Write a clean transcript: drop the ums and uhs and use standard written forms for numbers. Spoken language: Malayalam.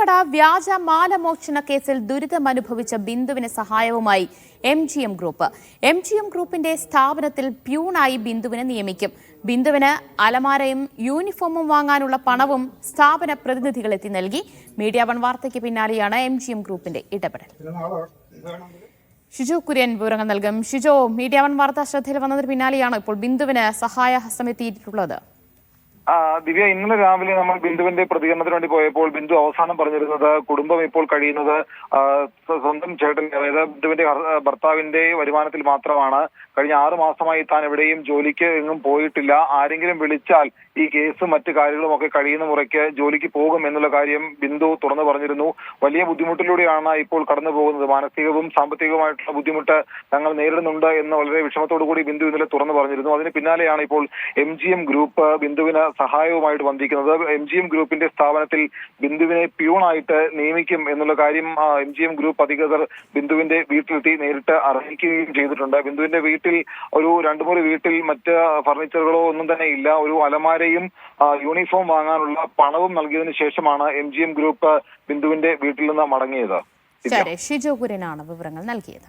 സ്വർണ്ണക്കട വ്യാജ മാലമോഷണ കേസിൽ ദുരിതമനുഭവിച്ച ബിന്ദുവിന് സഹായവുമായി MGM ഗ്രൂപ്പ്. MGM ഗ്രൂപ്പിന്റെ സ്ഥാപനത്തിൽ പ്യൂണായി ബിന്ദുവിനെ നിയമിക്കും. ബിന്ദുവിന് അലമാരയും യൂണിഫോമും വാങ്ങാനുള്ള പണവും സ്ഥാപന പ്രതിനിധികളെത്തി നൽകി. മീഡിയ വൺ വാർത്തയ്ക്ക് പിന്നാലെയാണ് MGM ഗ്രൂപ്പിന്റെ ഇടപെടൽ. ഷിജു കുര്യൻ വിവരങ്ങൾ നൽകും. ഷിജോ, മീഡിയ വൺ വാർത്ത ശ്രദ്ധയിൽ വന്നതിന് പിന്നാലെയാണ് ഇപ്പോൾ ബിന്ദുവിന് സഹായഹസ്തം എത്തിയിട്ടുള്ളത്. ദിവ്യ, ഇന്നലെ രാവിലെ നമ്മൾ ബിന്ദുവിന്റെ പ്രതികരണത്തിന് വേണ്ടി പോയപ്പോൾ ബിന്ദു അവസാനം പറഞ്ഞിരുന്നത് കുടുംബം ഇപ്പോൾ കഴിയുന്നത് സ്വന്തം ചേട്ടൻ, അതായത് ബിന്ദുവിന്റെ ഭർത്താവിന്റെ വരുമാനത്തിൽ മാത്രമാണ്. കഴിഞ്ഞ 6 മാസമായി താൻ എവിടെയും ജോലിക്ക് എങ്ങും പോയിട്ടില്ല. ആരെങ്കിലും വിളിച്ചാൽ ഈ കേസും മറ്റു കാര്യങ്ങളും ഒക്കെ കഴിയുന്ന മുറയ്ക്ക് ജോലിക്ക് പോകും എന്നുള്ള കാര്യം ബിന്ദു തുറന്നു പറഞ്ഞിരുന്നു. വലിയ ബുദ്ധിമുട്ടിലൂടെയാണ് ഇപ്പോൾ കടന്നു പോകുന്നത്. മാനസികവും സാമ്പത്തികവുമായിട്ടുള്ള ബുദ്ധിമുട്ട് തങ്ങൾ നേരിടുന്നുണ്ട് എന്ന് വളരെ വിഷമത്തോടു കൂടി ബിന്ദു ഇന്നലെ തുറന്നു പറഞ്ഞിരുന്നു. അതിന് പിന്നാലെയാണ് ഇപ്പോൾ MGM ഗ്രൂപ്പ് ബിന്ദുവിന് സഹായവുമായിട്ട് വന്നിരിക്കുന്നത്. MGM ഗ്രൂപ്പിന്റെ സ്ഥാപനത്തിൽ ബിന്ദുവിനെ പ്യൂണായിട്ട് നിയമിക്കും എന്നുള്ള കാര്യം MGM ഗ്രൂപ്പ് അധികൃതർ ബിന്ദുവിന്റെ വീട്ടിലെത്തി നേരിട്ട് അറിയിക്കുകയും ചെയ്തിട്ടുണ്ട്. ബിന്ദുവിന്റെ വീട്ടിൽ ഒരു 2-3 വീട്ടിൽ മറ്റ് ഫർണിച്ചറുകളോ ഒന്നും തന്നെ ഇല്ല. ഒരു അലമാരയും യൂണിഫോം വാങ്ങാനുള്ള പണവും നൽകിയതിനു ശേഷമാണ് MGM ഗ്രൂപ്പ് ബിന്ദുവിന്റെ വീട്ടിൽ നിന്ന് മടങ്ങിയത്. ഷിജു കുര്യനാണ് വിവരങ്ങൾ നൽകിയത്.